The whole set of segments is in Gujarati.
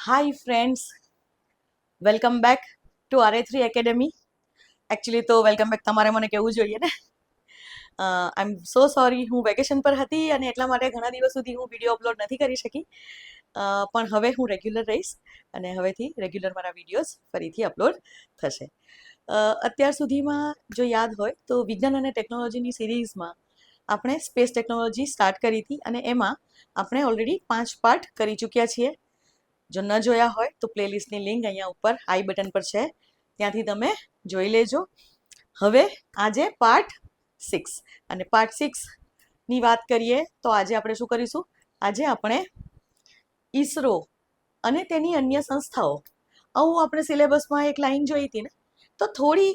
Hi friends, welcome back to RA3 academy. Actually તો વેલકમ બેક તમારે મને કહેવું જોઈએ ને. આઈ એમ સો સોરી, હું વેકેશન પર હતી અને એટલા માટે ઘણા દિવસ સુધી હું વિડીયો અપલોડ નથી કરી શકી. પણ હવે હું રેગ્યુલર રહીશ અને હવેથી રેગ્યુલર મારા વિડીયોઝ ફરીથી અપલોડ થશે. અત્યાર સુધીમાં જો યાદ હોય તો વિજ્ઞાન અને ટેકનોલોજીની સિરીઝમાં આપણે સ્પેસ ટેકનોલોજી સ્ટાર્ટ કરી હતી અને એમાં આપણે ઓલરેડી 5 પાર્ટ કરી ચૂક્યા છીએ. જો ન જોયા હોય તો પ્લેલિસ્ટની લિંક અહીંયા ઉપર આઈ બટન પર છે, ત્યાંથી તમે જોઈ લેજો. હવે આજે પાર્ટ 6 અને પાર્ટ 6ની વાત કરીએ તો આજે આપણે શું કરીશું? આજે આપણે ઈસરો અને તેની અન્ય સંસ્થાઓ, આવું આપણે સિલેબસમાં એક લાઈન જોઈ હતી ને, તો થોડી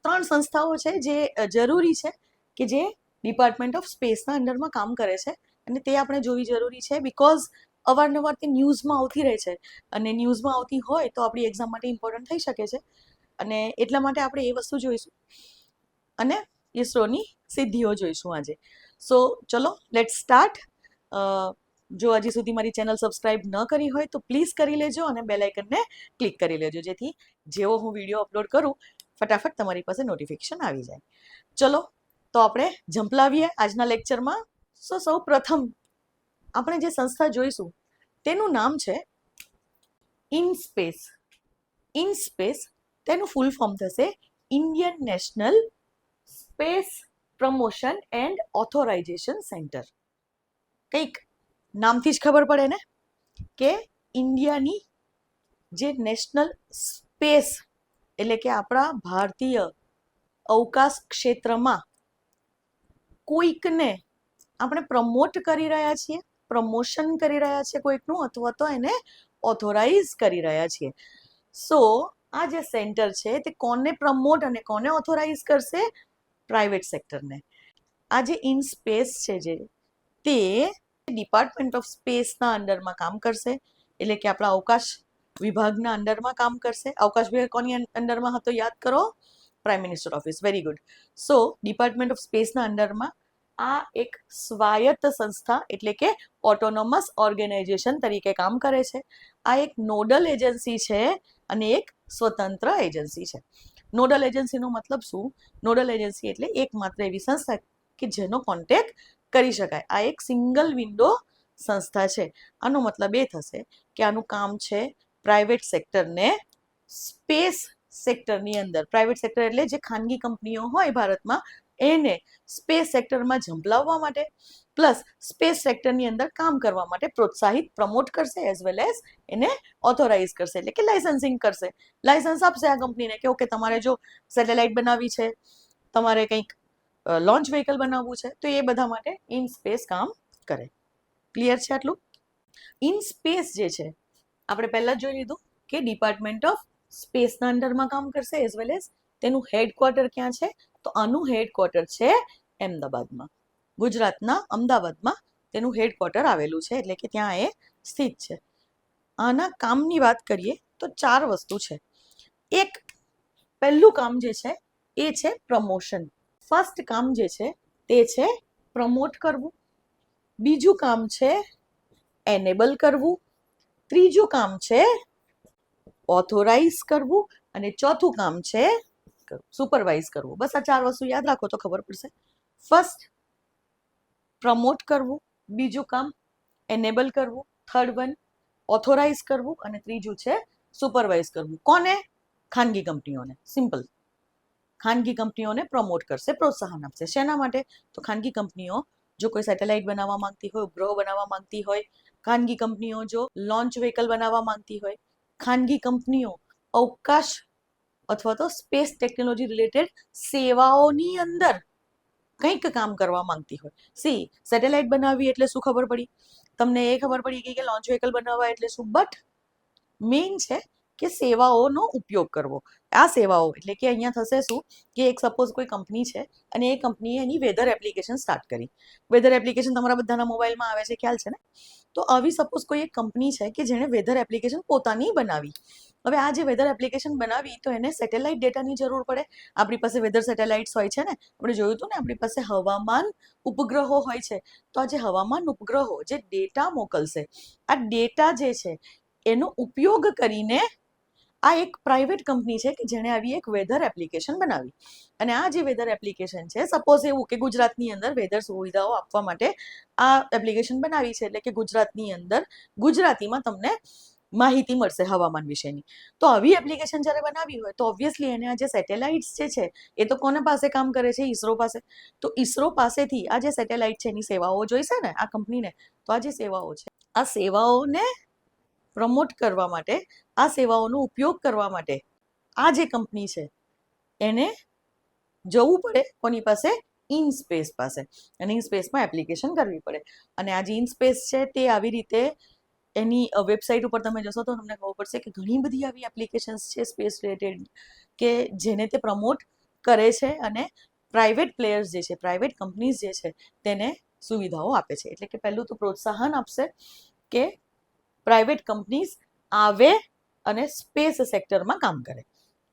3 સંસ્થાઓ છે જે જરૂરી છે કે જે ડિપાર્ટમેન્ટ ઓફ સ્પેસના અંડરમાં કામ કરે છે અને તે આપણે જોવી જરૂરી છે. બિકોઝ અવારનવાર તે ન્યૂઝમાં આવતી રહે છે અને ન્યૂઝમાં આવતી હોય તો આપણી એક્ઝામ માટે ઇમ્પોર્ટન્ટ થઈ શકે છે અને એટલા માટે આપણે એ વસ્તુ જોઈશું અને ઈસરોની સિદ્ધિઓ જોઈશું આજે. સો ચલો લેટ સ્ટાર્ટ. જો હજી સુધી મારી ચેનલ સબસ્ક્રાઇબ ન કરી હોય તો પ્લીઝ કરી લેજો અને બેલ આઇકનને ક્લિક કરી લેજો, જેથી જેવો હું વિડીયો અપલોડ કરું ફટાફટ તમારી પાસે નોટિફિકેશન આવી જાય. ચલો તો આપણે ઝંપલાવીએ આજના લેક્ચરમાં. સૌ પ્રથમ આપણે જે સંસ્થા જોઈશું તેનું નામ છે ઇનસ્પેસ. ઇનસ્પેસ તેનું ફૂલ ફોર્મ થશે Indian national space promotion and authorisation centre. કંઈક નામથી જ ખબર પડે ને કે ઇન્ડિયાની જે નેશનલ સ્પેસ એટલે કે આપણા ભારતીય અવકાશ ક્ષેત્રમાં કોઈકને આપણે પ્રમોટ કરી રહ્યા છીએ, પ્રમોશન કરી રહ્યા છીએ કોઈકનું, અથવા તો એને ઓથોરાઇઝ કરી રહ્યા છીએ. સો આ જે સેન્ટર છે તે કોને પ્રમોટ અને કોને ઓથોરાઇઝ કરશે? પ્રાઇવેટ સેક્ટરને. આ જે ઇનસ્પેસ છે જે તે ડિપાર્ટમેન્ટ ઓફ સ્પેસના અંડરમાં કામ કરશે, એટલે કે આપણા અવકાશ વિભાગના અંડરમાં કામ કરશે. અવકાશ વિભાગ કોની અંડરમાં હતો યાદ કરો? Prime minister office. Very good. So department of સ્પેસના અંડરમાં આ એક સ્વાયત્ત સંસ્થા એટલે કે ઓટોનોમસ ઓર્ગેનાઇઝેશન તરીકે કામ કરે છે. આ એક નોડલ એજન્સી છે અને એક સ્વતંત્ર એજન્સી છે. નોડલ એજન્સીનો મતલબ શું? નોડલ એજન્સી એટલે એકમાત્ર એવી સંસ્થા કે જેનો કોન્ટેક્ટ કરી શકાય. આ એક સિંગલ વિન્ડો સંસ્થા છે. આનો મતલબ એ થશે કે આનું કામ છે પ્રાઇવેટ સેક્ટરને સ્પેસ સેક્ટરની અંદર, પ્રાઇવેટ સેક્ટર એટલે જે ખાનગી કંપનીઓ હોય ભારતમાં, એને સ્પેસ સેક્ટરમાં ઝંપલાવવા માટે પ્લસ સ્પેસ સેક્ટરની અંદર કામ કરવા માટે પ્રોત્સાહિત, પ્રમોટ કરશે, એઝ વેલ એઝ એને ઓથોરાઇઝ કરશે, એટલે કે લાઇસન્સિંગ કરશે. લાઇસન્સ આપશે આ કંપનીને કે ઓકે તમારે જો સેટેલાઇટ બનાવવી છે, તમારે કંઈક લોન્ચ વ્હીકલ બનાવવું છે, તો એ બધા માટે ઇન સ્પેસ કામ કરે. ક્લિયર છે આટલું? ઇન સ્પેસ જે છે આપણે પહેલા જ જોઈ લીધું કે ડિપાર્ટમેન્ટ ઓફ સ્પેસના અંડરમાં કામ કરશે, એઝ વેલ એઝ તેનું હેડક્વાર્ટર ક્યાં છે? તો આનું હેડક્વાર્ટર છે અમદાવાદમાં, ગુજરાતના અમદાવાદમાં તેનું હેડક્વાર્ટર આવેલું છે, એટલે કે ત્યાં એ સ્થિત છે. આના કામની વાત કરીએ તો 4 વસ્તુ છે. એક પહેલું કામ જે છે એ છે પ્રમોશન. ફર્સ્ટ કામ જે છે તે છે પ્રમોટ કરવું. બીજું કામ છે એનેબલ કરવું. ત્રીજું કામ છે ઓથોરાઇઝ કરવું અને ચોથું કામ છે સુપરવાઇઝ કરવું. બસ આ 4 વસ્તુ યાદ રાખો તો ખબર પડશે. ફર્સ્ટ પ્રમોટ કરવું, બીજું કામ એનેબલ કરવું, થર્ડ વન ઓથોરાઇઝ કરવું અને ત્રીજું છે સુપરવાઇઝ કરવું. કોને? ખાનગી કંપનીઓને. સિમ્પલ. ખાનગી કંપનીઓને પ્રમોટ કરશે, પ્રોત્સાહન આપશે. શેના માટે? તો ખાનગી કંપનીઓ જો કોઈ સેટેલાઇટ બનાવવા માંગતી હોય, ઉપગ્રહો બનાવવા માંગતી હોય, ખાનગી કંપનીઓ જો લોન્ચ વ્હીકલ બનાવવા માંગતી હોય, ખાનગી કંપનીઓ અવકાશ અથવા તો સ્પેસ ટેકનોલોજી રિલેટેડ સેવાઓની અંદર કંઈક કામ કરવા માંગતી હોય. સેટેલાઇટ બનાવવી એટલે શું ખબર પડી તમને? એ ખબર પડી ગઈ કે લોન્ચ વ્હીકલ બનાવવા એટલે શું, બટ મેઇન છે કે સેવાઓનો ઉપયોગ કરવો. આ સેવાઓ એટલે કે અહીંયા થશે શું કે એક સપોઝ કોઈ કંપની છે અને એ કંપનીએ એની વેધર એપ્લિકેશન સ્ટાર્ટ કરી. વેધર એપ્લિકેશન તમારા બધાના મોબાઈલમાં આવે છે, ખ્યાલ છે ને? તો આવી સપોઝ કોઈ એક કંપની છે કે જેણે વેધર એપ્લિકેશન પોતાની બનાવી. હવે આ જે વેધર એપ્લિકેશન બનાવી તો એને સેટેલાઇટ ડેટાની જરૂર પડે. આપણી પાસે વેધર સેટેલાઇટ્સ હોય છે ને, આપણે જોયું હતું ને, આપણી પાસે હવામાન ઉપગ્રહો હોય છે. તો આ જે હવામાન ઉપગ્રહો જે ડેટા મોકલશે, આ ડેટા જે છે એનો ઉપયોગ કરીને આ એક પ્રાઇવેટ કંપની છે કે જેણે આવી એક વેધર એપ્લિકેશન બનાવી. અને આ જે વેધર એપ્લિકેશન છે, સપોઝ એવું કે ગુજરાતની અંદર વેધર સુવિધાઓ આપવા માટે આ એપ્લિકેશન બનાવી છે, એટલે કે ગુજરાતની અંદર ગુજરાતીમાં તમને માહિતી મળશે હવામાન વિશેની. તો આવી એપ્લિકેશન જ્યારે બનાવી હોય તો ઓબ્વિયસલી એને આ જે સેટેલાઇટ્સ જે છે એ તો કોને પાસે કામ કરે છે? ઈસરો પાસે. તો ઈસરો પાસેથી આ જે સેટેલાઇટ છે એની સેવાઓ જોઈશે ને આ કંપનીને. તો આ જે સેવાઓ છે, આ સેવાઓને પ્રમોટ કરવા માટે, આ સેવાઓનો ઉપયોગ કરવા માટે આ જે કંપની છે એને જવું પડે કોની પાસે? ઇનસ્પેસ પાસે. અને ઇનસ્પેસમાં એપ્લિકેશન કરવી પડે. અને આ જે ઇનસ્પેસ છે તે આવી રીતે એની વેબસાઇટ ઉપર તમે જશો તો તમને ખબર પડશે કે ઘણી બધી આવી એપ્લિકેશન્સ છે સ્પેસ રિલેટેડ કે જેને તે પ્રમોટ કરે છે અને પ્રાઇવેટ પ્લેયર્સ જે છે, પ્રાઇવેટ કંપનીઝ જે છે તેને સુવિધાઓ આપે છે. એટલે કે પહેલું તો પ્રોત્સાહન આપશે કે પ્રાઇવેટ કંપનીઝ આવે અને સ્પેસ સેક્ટરમાં કામ કરે.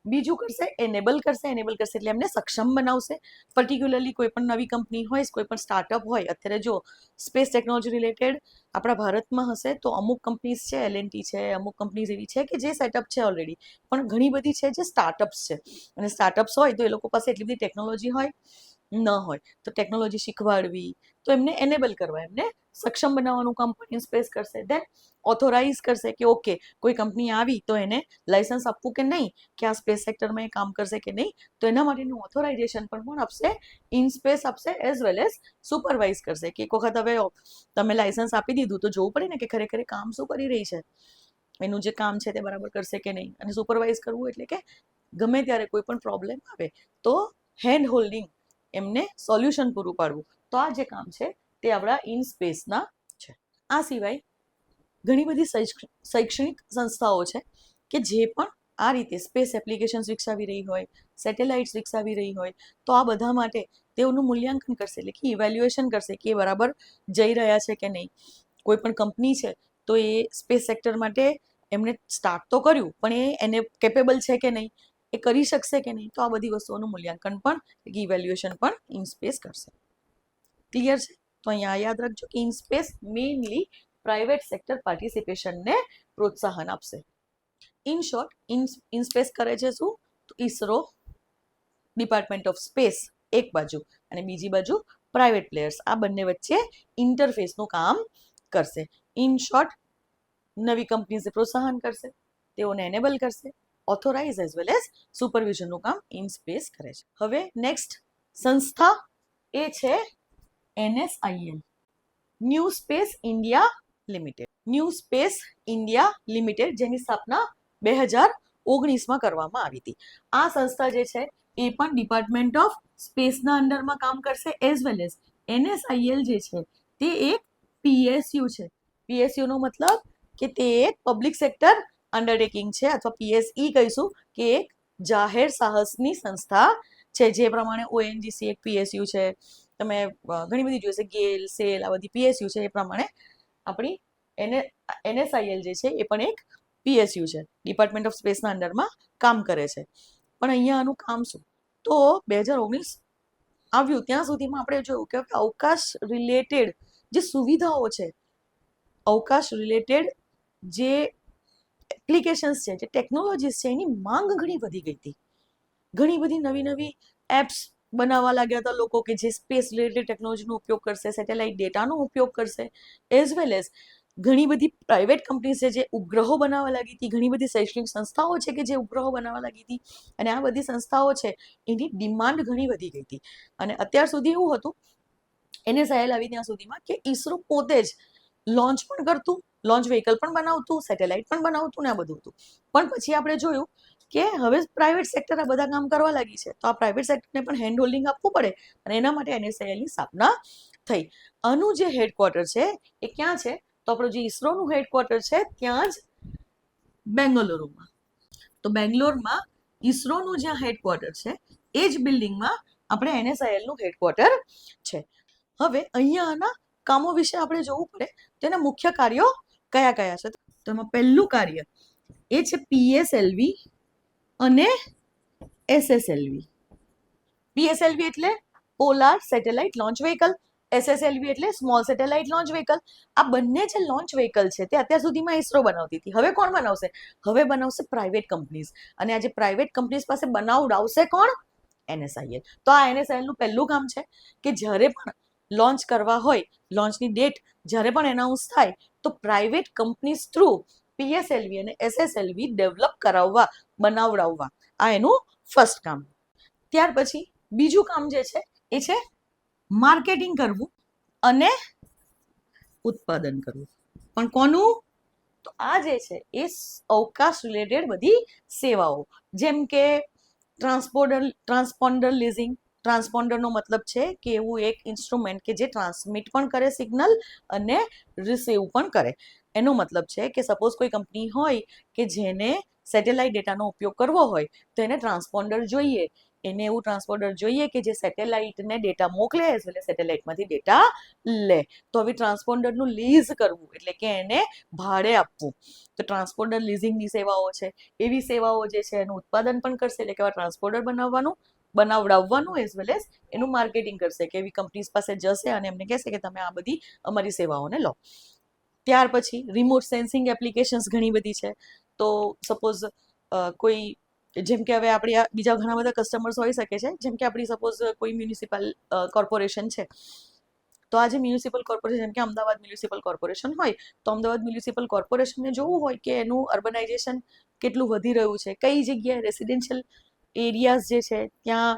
બીજું કરશે, એનેબલ કરશે. એનેબલ કરશે એટલે એમને સક્ષમ બનાવશે. પર્ટિક્યુલરલી કોઈ પણ નવી કંપની હોય, કોઈ પણ સ્ટાર્ટઅપ હોય, અત્યારે જો સ્પેસ ટેકનોલોજી રિલેટેડ આપણા ભારતમાં હશે તો અમુક કંપનીઝ છે, L&T છે, અમુક કંપનીઝ એવી છે કે જે સેટઅપ છે ઓલરેડી, પણ ઘણી બધી છે જે સ્ટાર્ટઅપ્સ છે. અને સ્ટાર્ટઅપ્સ હોય તો એ લોકો પાસે એટલી બધી ટેકનોલોજી હોય ન હોય, તો ટેકનોલોજી શીખવાડવી, તો એમને એનેબલ કરવા, એમને સક્ષમ બનાવવાનું કામ પણ ઇનસ્પેસ કરશે. દેન ઓથોરાઇઝ કરશે કે ઓકે કોઈ કંપની આવી તો એને લાયસન્સ આપવું કે નહીં, કે આ સ્પેસ સેક્ટરમાં એ કામ કરશે કે નહીં, તો એના માટેનું ઓથોરાઇઝેશન પણ કોણ આપશે? ઇનસ્પેસ આપશે, એઝ વેલ એઝ સુપરવાઇઝ કરશે. કે એક વખત હવે તમે લાયસન્સ આપી દીધું તો જોવું પડે ને કે ખરેખર કામ શું કરી રહી છે, એનું જે કામ છે તે બરાબર કરશે કે નહીં. અને સુપરવાઇઝ કરવું એટલે કે ગમે ત્યારે કોઈ પણ પ્રોબ્લેમ આવે તો હેન્ડ હોલ્ડિંગ, એમને સોલ્યુશન પૂરું પાડવું. તો આ જે કામ છે તે આપણા ઇનસ્પેસના છે. આ સિવાય ઘણી બધી શૈક્ષણિક સંસ્થાઓ છે કે જે પણ આ રીતે સ્પેસ એપ્લિકેશન્સ વિકસાવી રહી હોય, સેટેલાઇટ્સ વિકસાવી રહી હોય, તો આ બધા માટે તેઓનું મૂલ્યાંકન કરશે, એટલે કે ઇવેલ્યુએશન કરશે કે એ બરાબર જઈ રહ્યા છે કે નહીં. કોઈ પણ કંપની છે તો એ સ્પેસ સેક્ટર માટે એમણે સ્ટાર્ટ તો કર્યું, પણ એને કેપેબલ છે કે નહીં, એ કરી શકશે કે નહીં, તો આ બધી વસ્તુઓનું મૂલ્યાંકન પણ, ઇવેલ્યુએશન પણ ઇનસ્પેસ કરશે. ક્લિયર છે? તો અહીંયા યાદ રાખજો કે ઇનસ્પેસ મેઇનલી પ્રાઇવેટ સેક્ટર પાર્ટિસિપેશનને પ્રોત્સાહન આપશે. ઇન શોર્ટ, ઇનસ્પેસ કરે છે શું? તો ઈસરો, ડિપાર્ટમેન્ટ ઓફ સ્પેસ એક બાજુ અને બીજી બાજુ પ્રાઇવેટ પ્લેયર્સ, આ બંને વચ્ચે ઇન્ટરફેસનું કામ કરશે. ઇન શોર્ટ, નવી કંપનીઝને પ્રોત્સાહન કરશે, તેઓને એનેબલ કરશે, ઓથોરાઇઝ એઝ વેલ એઝ સુપરવિઝનનું કામ ઇનસ્પેસ કરે છે. હવે નેક્સ્ટ સંસ્થા એ છે NSIL, new space India limited. New space India limited, જેની સ્થાપના 2019માં કરવામાં આવી હતી. આ સંસ્થા જે છે એ પણ ડિપાર્ટમેન્ટ ઓફ સ્પેસના અંડરમાં કામ કરશે, એઝ વેલ એઝ NSIL જે છે તે એક PSU છે. PSU નો મતલબ કે તે એક પબ્લિક સેક્ટર અંડરટેકિંગ છે, અથવા PSE કહીશું કે એક જાહેર સાહસની સંસ્થા છે. જે પ્રમાણે ONGC એક PSU છે, તમે ઘણી બધી જોઈશે, ગેલ, સેલ, આ બધી PSU છે, એ પ્રમાણે આપણી NSIL જે છે એ પણ એક PSU છે, ડિપાર્ટમેન્ટ ઓફ સ્પેસના અંડરમાં કામ કરે છે. પણ અહીંયા આનું કામ શું? તો 2019 આવ્યું ત્યાં સુધીમાં આપણે જોયું કે અવકાશ રિલેટેડ જે સુવિધાઓ છે, અવકાશ રિલેટેડ જે એપ્લિકેશન્સ છે, જે ટેકનોલોજીસ છે, એની માંગ ઘણી વધી ગઈ હતી. ઘણી બધી નવી નવી એપ્સ બનાવવા લાગ્યા હતા લોકો કે જે સ્પેસ રિલેટેડ ટેકનોલોજીનો ઉપયોગ કરશે, સેટેલાઇટ ડેટાનો ઉપયોગ કરશે, એઝ વેલ એઝ ઘણી બધી પ્રાઇવેટ કંપનીઝ છે જે ઉપગ્રહો બનાવવા લાગી હતી, ઘણી બધી શૈક્ષણિક સંસ્થાઓ છે કે જે ઉપગ્રહો બનાવવા લાગી હતી. અને આ બધી સંસ્થાઓ છે એની ડિમાન્ડ ઘણી વધી ગઈ હતી. અને અત્યાર સુધી એવું હતું, NSIL આવી ત્યાં સુધીમાં, કે ઈસરો પોતે જ લોન્ચ પણ કરતું, લોન્ચ વ્હીકલ પણ બનાવતું, સેટેલાઇટ પણ બનાવતું ને આ બધું હતું. પણ પછી આપણે જોયું કે હવે પ્રાઇવેટ સેક્ટર આ બધા કામ કરવા લાગી છે, તો આ પ્રાઇવેટ સેક્ટરને પણ હેન્ડ હોલ્ડિંગ આપવું પડે, અને એના માટે NSILની સ્થાપના થઈ. આનું જે હેડક્વાર્ટર છે એ ક્યાં છે? તો આપણું જે ઈસરોનું હેડક્વાર્ટર છે ત્યાં જ બેંગલુરુમાં. તો બેંગ્લોરમાં ઈસરોનું જ્યાં હેડક્વાર્ટર છે એ જ બિલ્ડિંગમાં આપણે NSILનું હેડક્વાર્ટર છે. હવે અહીંયાના કામો વિશે આપણે જોવું પડે, તેના મુખ્ય કાર્યો કયા કયા છે. તો એમાં પહેલું કાર્ય એ છે PSLV અને SSLV. PSLV એટલે polar satellite launch vehicle, SSLV એટલે સ્મોલ સેટેલાઇટ લોન્ચ વ્હીકલ. આ બંને જે લોન્ચ વ્હીકલ છે તે અત્યાર સુધીમાં ઇસરો બનાવતી હતી. હવે કોણ બનાવશે? હવે બનાવશે પ્રાઇવેટ કંપનીઝ. અને આ જે પ્રાઇવેટ કંપનીઝ પાસે બનાવડાવશે કોણ? NSIL. તો આ NSIL નું પહેલું કામ છે કે જ્યારે પણ લોન્ચ કરવા હોય, લોન્ચની ડેટ જ્યારે પણ એનાઉન્સ થાય તો પ્રાઇવેટ કંપનીઝ થ્રુ PSLV અને SSLV ડેવલપ કરાવવા, બનાવડાવવા. આ એનું ફર્સ્ટ કામ. ત્યાર પછી બીજું કામ જે છે એ છે માર્કેટિંગ કરવું અને ઉત્પાદન કરવું. પણ કોનું? તો આ જે છે એ અવકાશ રિલેટેડ બધી સેવાઓ, જેમ કે ટ્રાન્સપોન્ડર લીઝિંગ. ટ્રાન્સપોન્ડરનો મતલબ છે કે એવું એક ઇન્સ્ટ્રુમેન્ટ કે જે ટ્રાન્સમિટ પણ કરે સિગ્નલ અને રિસીવ પણ કરે. એનો મતલબ છે કે સપોઝ કોઈ કંપની હોય કે જેને સેટેલાઇટ ડેટાનો ઉપયોગ કરવો હોય તો એને ટ્રાન્સપોન્ડર જોઈએ. એને એવું ટ્રાન્સપોન્ડર જોઈએ કે જે સેટેલાઇટને ડેટા મોકલે એટલે સેટેલાઇટમાંથી ડેટા લે. તો હવે ટ્રાન્સપોન્ડરનું લીઝ કરવું એટલે કે એને ભાડે આપવું. તો ટ્રાન્સપોન્ડર લીઝિંગની સેવાઓ છે. એવી સેવાઓ જે છે એનું ઉત્પાદન પણ કરશે, એટલે કે ટ્રાન્સપોન્ડર બનાવડાવવાનું એઝ વેલ એઝ એનું માર્કેટિંગ કરશે, કે એવી કંપનીઝ પાસે જશે અને એમને કહેશે કે તમે આ બધી અમારી સેવાઓને લો. ત્યાર પછી રિમોટ સેન્સિંગ એપ્લિકેશન્સ ઘણી બધી છે. તો સપોઝ કોઈ, જેમ કે હવે આપણી બીજા ઘણા બધા કસ્ટમર્સ હોઈ શકે છે, જેમ કે આપણી સપોઝ કોઈ મ્યુનિસિપલ કોર્પોરેશન છે. તો આ જે મ્યુનિસિપલ કોર્પોરેશન, જેમ કે અમદાવાદ મ્યુનિસિપલ કોર્પોરેશન હોય, તો અમદાવાદ મ્યુનિસિપલ કોર્પોરેશનને જોવું હોય કે એનું અર્બનાઇઝેશન કેટલું વધી રહ્યું છે, કઈ જગ્યાએ રેસિડેન્શિયલ એરિયાઝ જે છે ત્યાં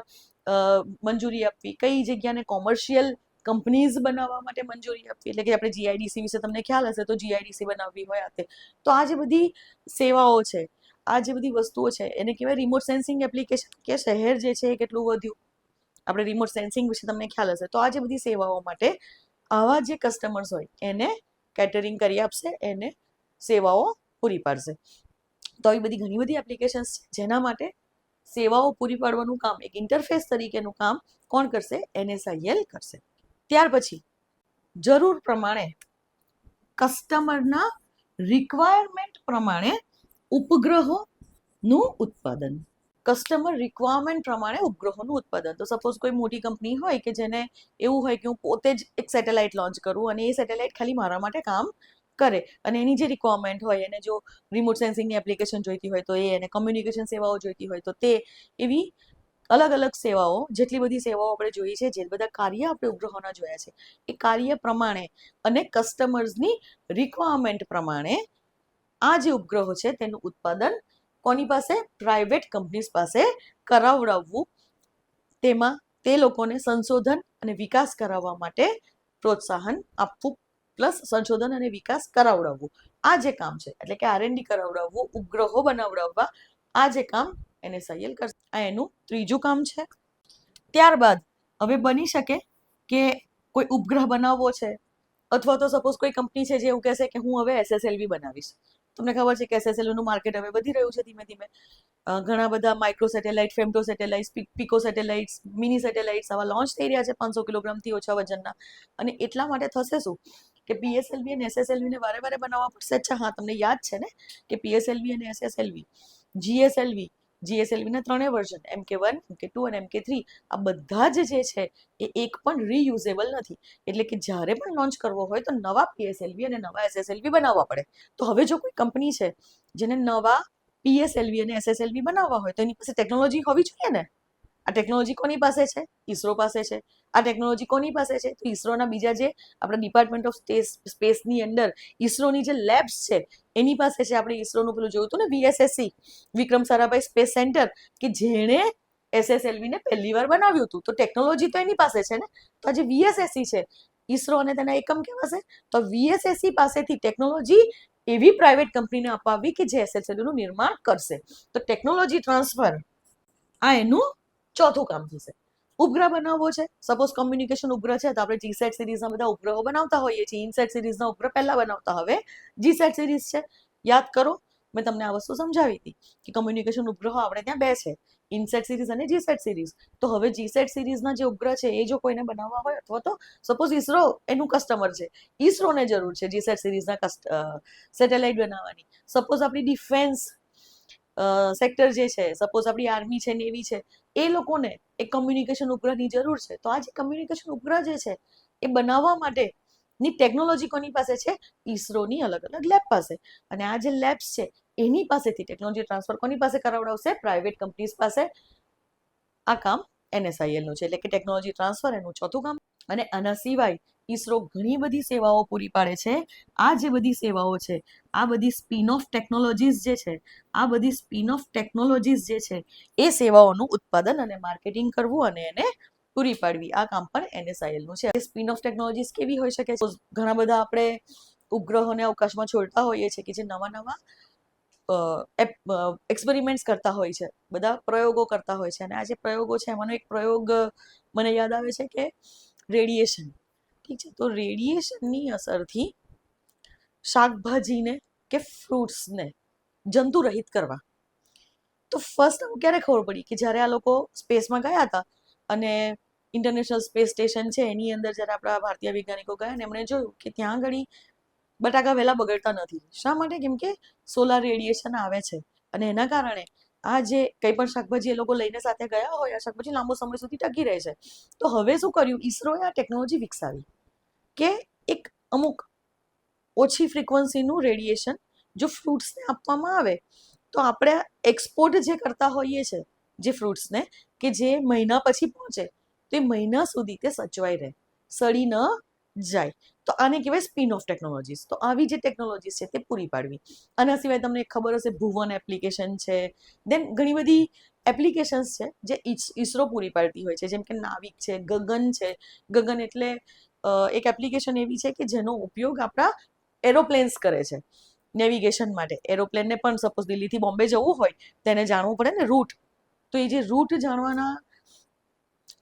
મંજૂરી આપવી, કઈ જગ્યાને કોમર્શિયલ કંપનીઝ બનાવવા માટે મંજૂરી આપવી. એટલે કે આપણે GIDC વિશે તમને ખ્યાલ હશે, તો GIDC બનાવવી હોય આ તે. તો આ જે બધી સેવાઓ છે, આ જે બધી વસ્તુઓ છે, એને કહેવાય રિમોટ સેન્સિંગ એપ્લિકેશન. કે શહેર જે છે એ કેટલું વધ્યું, આપણે રિમોટ સેન્સિંગ વિશે તમને ખ્યાલ હશે. તો આ જે બધી સેવાઓ માટે આવા જે કસ્ટમર્સ હોય એને કેટરિંગ કરી આપશે, એને સેવાઓ પૂરી પાડશે. તો આવી બધી ઘણી બધી એપ્લિકેશન્સ છે જેના માટે સેવાઓ પૂરી પાડવાનું કામ, એક ઇન્ટરફેસ તરીકેનું કામ કોણ કરશે? NSIL કરશે. ત્યાર પછી જરૂર પ્રમાણે, કસ્ટમરના રિક્વાયરમેન્ટ પ્રમાણે ઉપગ્રહોનું ઉત્પાદન. કસ્ટમર રિક્વાયરમેન્ટ પ્રમાણે ઉપગ્રહોનું ઉત્પાદન. તો સપોઝ કોઈ મોટી કંપની હોય કે જેને એવું હોય કે હું પોતે જ એક સેટેલાઇટ લોન્ચ કરું અને એ સેટેલાઇટ ખાલી મારા માટે કામ કરે, અને એની જે રિક્વાયરમેન્ટ હોય, એને જો રિમોટ સેન્સિંગની એપ્લિકેશન જોઈતી હોય તો એને કમ્યુનિકેશન સેવાઓ જોઈતી હોય તો તે, એવી અલગ અલગ સેવાઓ, જેટલી બધી સેવાઓ આપણે જોઈ છે, જે બધા કાર્ય આપણે ઉપગ્રહોના જોયા છે, એ કાર્ય પ્રમાણે અને કસ્ટમર્સની રિક્વાયરમેન્ટ પ્રમાણે આ જે ઉપગ્રહો છે તેનું ઉત્પાદન કોની પાસે? પ્રાઇવેટ કંપનીઝ પાસે કરાવડાવવું. તેમાં તે લોકોને સંશોધન અને વિકાસ કરાવવા માટે પ્રોત્સાહન આપવું, પ્લસ સંશોધન અને વિકાસ કરાવડાવવું. આ જે કામ છે, એટલે કે R&D કરાવડાવવું, ઉપગ્રહો બનાવડાવવા, આ જે કામ NSIL કરશે. આ એનું ત્રીજું કામ છે. ત્યારબાદ હવે બની શકે કે કોઈ ઉપગ્રહ બનાવવો છે, અથવા તો સપોઝ કોઈ કંપની છે જે એવું કહેશે કે હું હવે SSLV બનાવીશ. તમને ખબર છે કે SSLV નું માર્કેટ હવે વધી રહ્યું છે ધીમે ધીમે. ઘણા બધા micro satellite, femto satellites, pico satellites, mini satellites આવા લોન્ચ થઈ રહ્યા છે 500 કિલોગ્રામથી ઓછા વજનના. અને એટલા માટે થશે શું કે PSLV અને SSLV ને વારે વારે બનાવવા પડશે. અચ્છા હા, તમને યાદ છે ને કે PSLV અને SSLV, GSLV ના 3 વર્ઝન, MK1, MK2 અને MK3, આ બધા જ જે છે એ એક પણ રીયુઝેબલ નથી. એટલે કે જ્યારે પણ લોન્ચ કરવો હોય તો નવા PSLV અને નવા SSLV બનાવવા પડે. તો હવે જો કોઈ કંપની છે જેને નવા PSLV અને SSLV બનાવવા હોય તો એની પાસે ટેકનોલોજી હોવી જોઈએ ને. આ ટેકનોલોજી કોની પાસે છે? ઇસરો પાસે છે. આ ટેકનોલોજી કોની પાસે છે? તો ઇસરોના બીજા જે આપણા ડિપાર્ટમેન્ટ ઓફ સ્પેસની અંદર ઇસરોની જે લેબ્સ છે એની પાસે છે. આપણે ઇસરોનું પેલું જોયું હતું ને, VSSC, Vikram Sarabhai space centre, કે જેણે SSLV ને પહેલી વાર બનાવ્યું હતું. તો ટેકનોલોજી તો એની પાસે છે ને. તો આ જે VSSC છે, ઇસરો અને તેના એકમ કહેવાશે. તો VSSC પાસેથી ટેકનોલોજી એવી પ્રાઇવેટ કંપનીને અપાવવી કે જે SSLV નું નિર્માણ કરશે. તો ટેકનોલોજી ટ્રાન્સફર, આ એનું ચોથું કામ થશે. ઉપગ્રહ બનાવવો છે, સપોઝ કમ્યુનિકેશન ઉપગ્રહ છે તો આપણે GSAT સિરીઝના બધા ઉપગ્રહો બનાવતા હોઈએ છીએ. INSAT સિરીઝના ઉપગ્રહ પહેલા બનાવતા, હવે GSAT સિરીઝ છે. યાદ કરો, મેં તમને આ વસ્તુ સમજાવી હતી કે કમ્યુનિકેશન ઉપગ્રહો આપણે ત્યાં 2 છે, INSAT સિરીઝ અને GSAT સિરીઝ. તો હવે GSAT સિરીઝના જે ઉપગ્રહ છે એ જો કોઈને બનાવવા હોય, અથવા તો સપોઝ ઇસરો એનું કસ્ટમર છે, ઇસરોને જરૂર છે GSAT સિરીઝના સેટેલાઇટ બનાવવાની. સપોઝ આપણી ડિફેન્સ સેક્ટર જે છે, સપોઝ આપણી આર્મી છે, નેવી છે, એ લોકોને એક કમ્યુનિકેશન ઉપગ્રહની જરૂર છે. તો આ જે કમ્યુનિકેશન ઉપગ્રહ જે છે એ બનાવવા માટેની ટેકનોલોજી કોની પાસે છે? ઈસરોની અલગ અલગ લેબ પાસે. અને આ જે લેબ્સ છે એની પાસેથી ટેકનોલોજી ટ્રાન્સફર કોની પાસે કરાવડાવશે? પ્રાઇવેટ કંપનીઝ પાસે. આ કામ NSIL નું છે, એટલે કે ટેકનોલોજી ટ્રાન્સફર એનું ચોથું કામ. અને આના સિવાય ઈસરો ઘણી બધી સેવાઓ પૂરી પાડે છે. આ જે બધી સેવાઓ છે, આ બધી સ્પિન ઓફ ટેકનોલોજીસ જે છે, આ બધી સ્પિન ઓફ ટેકનોલોજીસ જે છે એ સેવાઓનું ઉત્પાદન અને માર્કેટિંગ કરવું અને એને પૂરી પાડવી, આ કામ પણ NSIL નું છે. સ્પિન ઓફ ટેકનોલોજીસ કેવી હોઈ શકે? ઘણા બધા આપણે ઉપગ્રહોને અવકાશમાં છોડતા હોઈએ છીએ કે જે નવા નવા એક્સપેરિમેન્ટ્સ કરતા હોય છે, બધા પ્રયોગો કરતા હોય છે. અને આ જે પ્રયોગો છે એમાંનો એક પ્રયોગ મને યાદ આવે છે કે રેડિયેશન. ઠીક છે, તો રેડિયેશનની અસરથી શાકભાજીને કે ફ્રૂટ્સને જંતુરહિત કરવા. તો ફર્સ્ટ ક્યારે ખબર પડી? કે જ્યારે આ લોકો સ્પેસમાં ગયા હતા અને ઇન્ટરનેશનલ સ્પેસ સ્ટેશન છે એની અંદર જ્યારે આપણા ભારતીય વૈજ્ઞાનિકો ગયા ને એમણે જોયું કે ત્યાં આગળ બટાકા વહેલા બગડતા નથી. શા માટે? કેમ કે સોલાર રેડિયેશન આવે છે અને એના કારણે આ જે કંઈ પણ શાકભાજી એ લોકો લઈને સાથે ગયા હોય, આ શાકભાજી લાંબો સમય સુધી ટકી રહે છે. તો હવે શું કર્યું? ઈસરોએ આ ટેકનોલોજી વિકસાવી કે એક અમુક ઓછી ફ્રીક્વન્સીનું રેડિયેશન જો ફ્રૂટ્સને આપવામાં આવે તો આપણે એક્સપોર્ટ જે કરતા હોઈએ છીએ જે ફ્રૂટ્સને, કે જે મહિના પછી પહોંચે તો એ મહિના સુધી તે સચવાઈ રહે, સડી ન જાય. તો આને કહેવાય સ્પિન ઓફ ટેકનોલોજીસ. તો આવી જે ટેકનોલોજીસ છે તે પૂરી પાડવી. આના સિવાય તમને ખબર હશે ભુવન એપ્લિકેશન છે, દેન ઘણી બધી એપ્લિકેશન્સ છે જે ઈસરો પૂરી પાડતી હોય છે, જેમ કે નાવિક છે, ગગન છે. ગગન એટલે એક એપ્લિકેશન એવી છે કે જેનો ઉપયોગ આપણા એરોપ્લેન્સ કરે છે નેવિગેશન માટે. એરોપ્લેનને પણ સપોઝ દિલ્હીથી બોમ્બે જવું હોય તેને જાણવું પડે ને રૂટ, તો એ જે રૂટ જાણવાના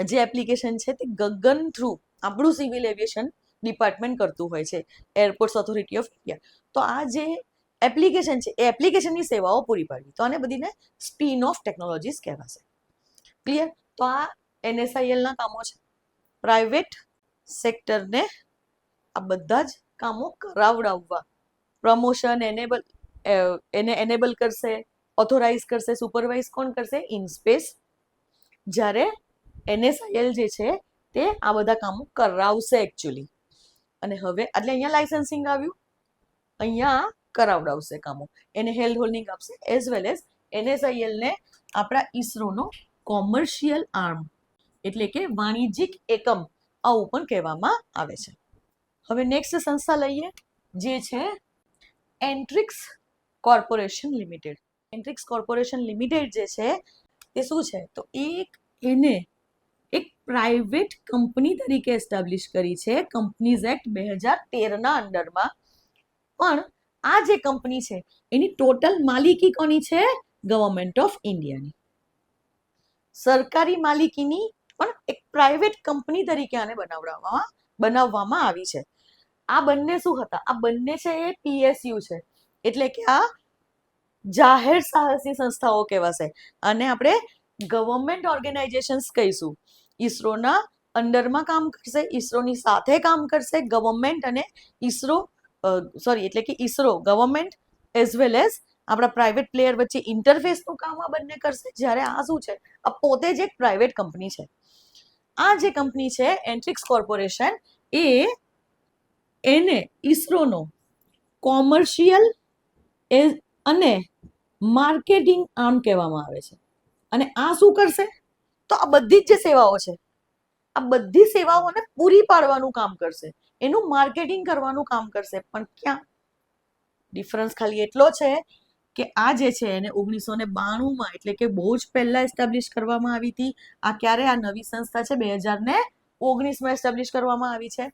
જે એપ્લિકેશન છે તે ગગન થ્રુ આપણું સિવિલ એવિએશન ડિપાર્ટમેન્ટ કરતું હોય છે, એરપોર્ટ્સ ઓથોરિટી ઓફ ઇન્ડિયા. તો આ જે એપ્લિકેશન છે એ એપ્લિકેશનની સેવાઓ પૂરી પાડવી, તો આને બધીને સ્પિન ઓફ ટેકનોલોજીસ કહેવાશે. ક્લિયર? તો આ NSIL ના કામો છે. પ્રાઇવેટ સેક્ટરને આ બધા જ કામો કરાવડાવવા, પ્રમોશન એને એનેબલ કરશે, ઓથોરાઇઝ કરશે, સુપરવાઇઝ કોણ કરશે? ઇનસ્પેસ. જ્યારે NSIL જે છે તે આ બધા કામો કરાવશે એકચ્યુઅલી. અને હવે એટલે અહીંયા લાઇસન્સિંગ આવ્યું, અહીંયા કરાવડાવશે કામો, એને હેલ્ડ હોલ્ડિંગ આપશે, એઝ વેલ એઝ NSIL ને આપણા ઈસરોનો કોમર્શિયલ આર્મ એટલે કે વાણિજ્યિક એકમ આવું પણ કહેવામાં આવે છે. હવે નેક્સ્ટ સંસ્થા લઈએ જે છે એન્ટ્રિક્સ કોર્પોરેશન લિમિટેડ. એન્ટ્રિક્સ કોર્પોરેશન લિમિટેડ જે છે તે શું છે? તો એને એક પ્રાઇવેટ કંપની તરીકે એસ્ટાબ્લિશ કરી છે કંપનીઝ એક્ટ 2013 ના અંડરમાં. પણ આ જે કંપની છે એની ટોટલ માલિકી કોની છે? ગવર્મેન્ટ ઓફ ઇન્ડિયાની. સરકારી માલિકીની પણ એક પ્રાઇવેટ કંપની તરીકે આને બનાવવામાં આવી છે. આ બંને શું હતા? આ બંને છે એ PSU છે, એટલે કે આ જાહેર સાહસી સંસ્થાઓ કહેવાશે. અને આપણે ગવર્મેન્ટ ઓર્ગેનાઇઝેશન્સ કહીશું. ઈસરોના અંડરમાં કામ કરશે, ઈસરોની સાથે કામ કરશે ગવર્મેન્ટ અને ઈસરો એટલે કે ISRO government as well as આપણા પ્રાઇવેટ પ્લેયર વચ્ચે ઇન્ટરફેસનું કામ આ બંને કરશે. જ્યારે આ શું છે? આ પોતે જ એક પ્રાઇવેટ કંપની છે. આ જે કંપની છે એન્ટ્રિક્સ કોર્પોરેશન, એને ઈસરોનો કોમર્શિયલ અને માર્કેટિંગ આર્મ કહેવામાં આવે છે. અને આ શું કરશે? તો આ બધી જ જે સેવાઓ છે આ બધી સેવાઓને પૂરી પાડવાનું કામ કરશે, એનું માર્કેટિંગ કરવાનું કામ કરશે. પણ ક્યાં ડિફરન્સ ખાલી એટલો છે કે આ જે છે એને 1992માં એટલે કે બહુ જ પહેલા એસ્ટાબ્લિશ કરવામાં આવી હતી. આ ક્યારે? આ નવી સંસ્થા છે 2019માં એસ્ટાબ્લિશ કરવામાં આવી છે.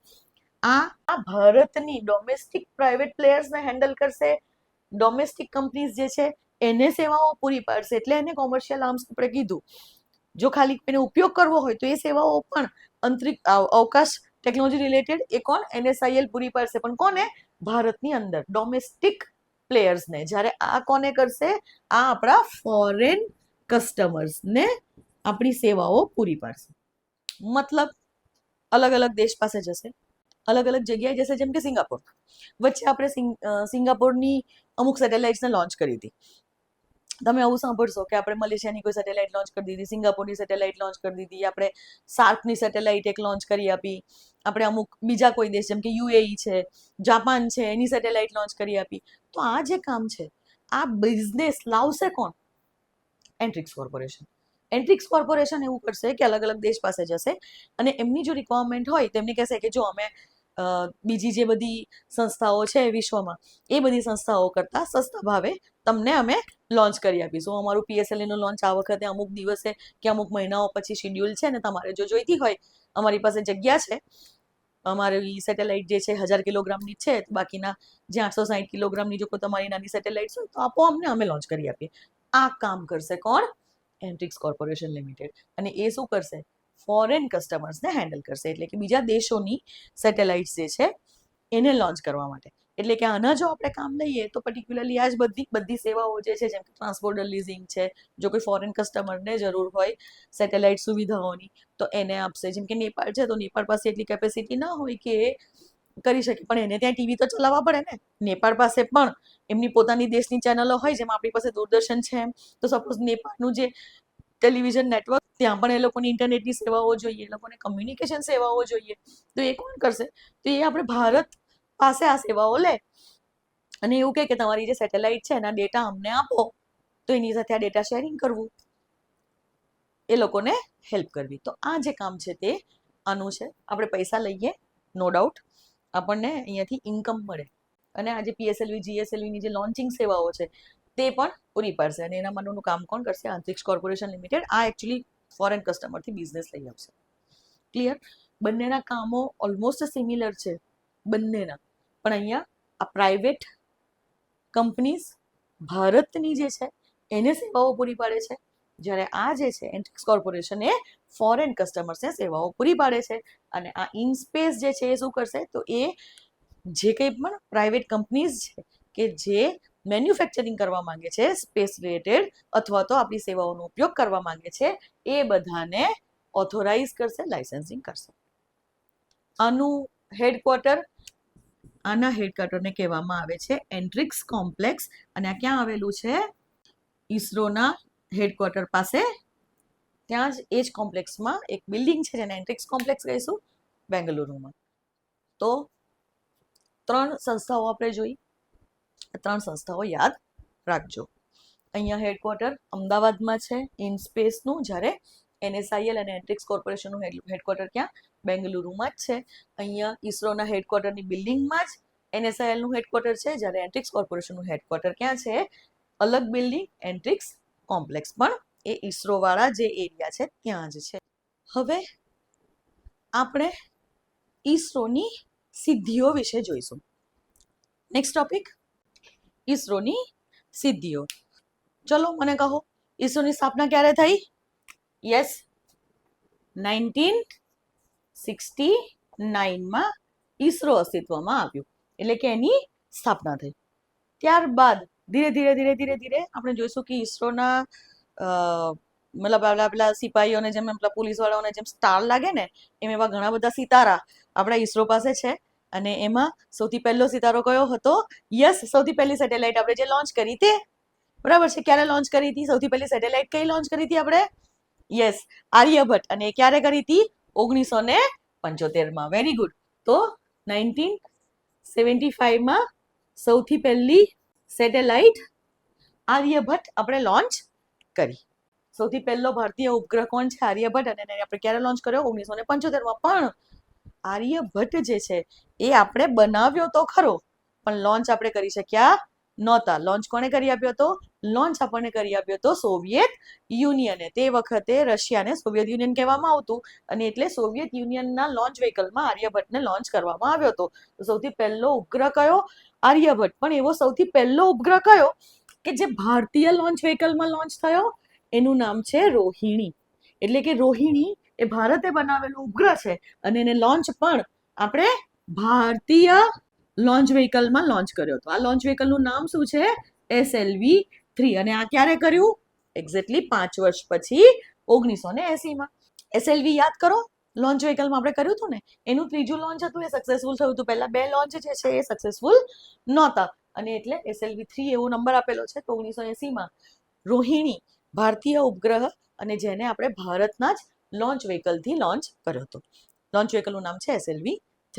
આ ભારતની ડોમેસ્ટિક પ્રાઇવેટ પ્લેયર્સને હેન્ડલ કરશે, ડોમેસ્ટિક કંપનીઝ જે છે એને સેવાઓ પૂરી પાડશે, એટલે એને કોમર્શિયલ આર્મ્સ આપણે કીધું. જો ખાલી એને ઉપયોગ કરવો હોય તો એ સેવાઓ પણ અવકાશ ટેકનોલોજી રિલેટેડ એ કોણ? NSIL પૂરી પાડશે. પણ કોને? ભારતની અંદર ડોમેસ્ટિક પ્લેયર્સને. જ્યારે આ કોને કરશે? આ આપણા ફોરેન કસ્ટમર્સને આપણી સેવાઓ પૂરી પાડશે. મતલબ અલગ અલગ દેશ પાસે જશે, અલગ અલગ જગ્યાએ જશે. જેમ કે સિંગાપોર, વચ્ચે આપણે સિંગાપોરની અમુક સેટેલાઇટ્સને લોન્ચ કરી હતી. તમે આવું સાંભળશો કે આપણે મલેશિયાની કોઈ સેટેલાઇટ લોન્ચ કરી દીધી, સિંગાપોરની સેટેલાઇટ લોન્ચ કરી દીધી, આપણે સાર્કની સેટેલાઇટ એક લોન્ચ કરી આપી, આપણે અમુક બીજા કોઈ દેશ જેમ કે યુએઈ છે, જાપાન છે, એની સેટેલાઇટ લોન્ચ કરી આપી. તો આ જે કામ છે આ બિઝનેસ લાવશે કોણ? એન્ટ્રિક્સ કોર્પોરેશન. એન્ટ્રિક્સ કોર્પોરેશન એવું કરશે કે અલગ અલગ દેશ પાસે જશે અને એમની જો રિક્વાયરમેન્ટ હોય તો એમને કહેશે કે જો અમે બીજી જે બધી સંસ્થાઓ છે વિશ્વમાં એ બધી સંસ્થાઓ કરતાં સસ્તા ભાવે તમને અમે લોન્ચ કરી આપીશું. અમારું પીએસએલવીનું લોન્ચ આ વખતે અમુક દિવસે કે અમુક મહિનાઓ પછી શેડ્યુલ છે ને તમારે જો જોઈતી હોય અમારી પાસે જગ્યા છે. અમારી સેટેલાઇટ જે છે 1000 કિલોગ્રામની છે, બાકીના જે 860 કિલોગ્રામની જો કોઈ તમારી નાની સેટેલાઇટ હોય તો આપો અમને, અમે લોન્ચ કરી આપીએ. આ કામ કરશે કોણ? એન્ટ્રિક્સ કોર્પોરેશન લિમિટેડ. અને એ શું કરશે? ફોરેન કસ્ટમર્સને હેન્ડલ કરશે, એટલે કે બીજા દેશોની સેટેલાઇટ્સ જે છે એને લોન્ચ કરવા માટે. એટલે કે આના જો આપણે કામ લઈએ તો પર્ટિક્યુલરલી આ જ બધી સેવાઓ જે છે જેમ કે ટ્રાન્સપોર્ટર લીઝિંગ છે, જો કોઈ ફોરેન કસ્ટમરને જરૂર હોય સેટેલાઇટ સુવિધાઓની તો એને આપશે. જેમ કે નેપાળ છે તો નેપાળ પાસે એટલી કેપેસિટી ના હોય કે એ કરી શકે, પણ એને ત્યાં ટીવી તો ચલાવવા પડે ને. નેપાળ પાસે પણ એમની પોતાની દેશની ચેનલો હોય, જેમ આપણી પાસે દૂરદર્શન છે એમ. તો સપોઝ નેપાળનું જે ટેલિવિઝન નેટવર્ક, ત્યાં પણ એ લોકોની ઇન્ટરનેટની સેવાઓ જોઈએ, એ લોકોને કમ્યુનિકેશન સેવાઓ જોઈએ. તો એ કોણ કરશે? તો એ આપણે ભારત પાસે આ સેવાઓ લે અને એવું કહે કે તમારી જે સેટેલાઇટ છે એના ડેટા અમને આપો, તો એની સાથે આ ડેટા શેરિંગ કરવું, એ લોકોને હેલ્પ કરવી. તો આ જે કામ છે તે આનું છે. આપણે પૈસા લઈએ, નો ડાઉટ આપણને અહીંયાથી ઇન્કમ મળે અને આજે પીએસએલવી જીએસએલવીની જે લોન્ચિંગ સેવાઓ છે તે પણ પૂરી પાડશે. અને એના માટેનું કામ કોણ કરશે? એન્ટ્રિક્સ કોર્પોરેશન લિમિટેડ. આ એકચ્યુઅલી ફોરેન કસ્ટમરથી બિઝનેસ લઈ આવશે. ક્લિયર? બંનેના કામો ઓલમોસ્ટ સિમિલર છે બંનેના, પણ અહીંયા આ પ્રાઇવેટ કંપનીઝ ભારતની જે છે એને સેવાઓ પૂરી પાડે છે, જ્યારે આ જે છે એન્ટ્રિક્સ કોર્પોરેશન એ ફોરેન કસ્ટમર્સને સેવાઓ પૂરી પાડે છે. અને આ ઇનસ્પેસ જે છે એ શું કરશે? તો એ જે કંઈ પણ પ્રાઇવેટ કંપનીઝ છે કે જે મેન્યુફેક્ચરિંગ કરવા માંગે છે સ્પેસ રિલેટેડ અથવા તો આપણી સેવાઓનો ઉપયોગ કરવા માંગે છે, એ બધાને ઓથોરાઇઝ કરશે, લાઇસન્સિંગ કરશે. આનું હેડક્વાર્ટર, આના હેડક્વાર્ટરને કહેવામાં આવે છે એન્ટ્રિક્સ કોમ્પ્લેક્સ. અને આ ક્યાં આવેલું છે? ઈસરોના હેડક્વાર્ટર પાસે, ત્યાં જ એ જ કોમ્પ્લેક્સમાં એક બિલ્ડિંગ છે જેને એન્ટ્રિક્સ કોમ્પ્લેક્સ કહીશું, બેંગલુરુમાં. તો 3 સંસ્થાઓ આપણે જોઈ, 3 સંસ્થાઓ યાદ રાખજો. અહીંયા હેડક્વાર્ટર અમદાવાદમાં છે ઇનસ્પેસનું, જ્યારે એનએસઆઈએલ અને એન્ટ્રિક્સ કોર્પોરેશનનું હેડક્વાર્ટર ક્યાં? બેંગલુરુમાં જ છે. અહીંયા ઈસરોના હેડક્વાર્ટરની બિલ્ડિંગમાં જ એનએસઆઈએલનું હેડક્વાર્ટર છે, જ્યારે એન્ટ્રિક્સ કોર્પોરેશનનું હેડક્વાર્ટર ક્યાં છે? અલગ બિલ્ડિંગ, એન્ટ્રિક્સ કોમ્પ્લેક્સ, પણ એ ઈસરોવાળા જે એરિયા છે ત્યાં જ છે. હવે આપણે ઈસરોની સિદ્ધિઓ વિશે જોઈશું. નેક્સ્ટ ટોપિક, ઈસરોની સિદ્ધિઓ. ચલો મને કહો, ઈસરોની સ્થાપના ક્યારે થઈ? યસ, 1969માં ઈસરો અસ્તિત્વમાં આવ્યું, એટલે કે એની સ્થાપના થઈ. ત્યારબાદ ધીરે ધીરે આપણે જોઈશું કે ઈસરોના મતલબ પેલા સિપાહીઓને જેમ પેલા પોલીસ વાળાઓને જેમ સ્ટાર લાગે ને એમ એવા ઘણા બધા સિતારા આપણા ઈસરો પાસે છે. અને એમાં સૌથી પહેલો સિતારો કયો હતો? યસ, સૌથી પહેલી સેટેલાઇટ આપણે જે લોન્ચ કરી તે, બરાબર છે. ક્યારે લોન્ચ કરી હતી? સૌથી પહેલી સેટેલાઇટ કઈ લોન્ચ કરી હતી આપણે? યસ, આર્યભટ્ટ. અને ક્યારે કરી હતી? 1975માં. Very good. તો 1975માં સૌથી પહેલી સેટેલાઇટ આર્યભટ્ટ આપણે લોન્ચ કરી. સૌથી પહેલો ભારતીય ઉપગ્રહ કોણ છે? આર્યભટ્ટ. અને એને આપણે ક્યારે લોન્ચ કર્યો? 1975માં. પણ આર્યભટ્ટ જે છે એ આપણે બનાવ્યો તો ખરો, પણ લોન્ચ આપણે કરી શક્યા નહોતા. લોન્ચ કોણે કરી આપ્યો હતો? લોન્ચ આપણને કરી આપ્યો હતો સોવિયત યુનિયને. તે વખતે રશિયાને સોવિયત યુનિયન કહેવામાં આવતું, અને એટલે સોવિયત યુનિયનના લોન્ચ વ્હીકલમાં આર્યભટ્ટને લોન્ચ કરવામાં આવ્યો હતો. સૌથી પહેલો ઉપગ્રહ કયો? આર્યભટ્ટ. પણ એવો સૌથી પહેલો ઉપગ્રહ કયો કે જે ભારતીય લોન્ચ વ્હીકલમાં લોન્ચ થયો? એનું નામ છે રોહિણી. એટલે કે રોહિણી એ ભારતે બનાવેલું ઉપગ્રહ છે અને એને લોન્ચ પણ આપણે ભારતીય લોન્ચ વ્હીકલમાં લોન્ચ કર્યો હતો. આ લોન્ચ વ્હીકલનું નામ શું છે? SLV-3. અને આ ક્યારે કર્યું? એક્ઝેક્ટલી 5 વર્ષ પછી 1980માં. SLV યાદ કરો, લોન્ચ વ્હીકલમાં આપણે કર્યું હતું ને, એનું ત્રીજું લોન્ચ હતું, એ સક્સેસફુલ થયું હતું. પહેલા 2 લોન્ચ જે છે એ સક્સેસફુલ નહોતા, અને એટલે SLV-3 એવો નંબર આપેલો છે. તો 1980માં રોહિણી ભારતીય ઉપગ્રહ, અને જેને આપણે ભારતના જ લોન્ચ વ્હીકલથી લોન્ચ કર્યો હતો. લોન્ચ વ્હીકલનું નામ છે SLV-3.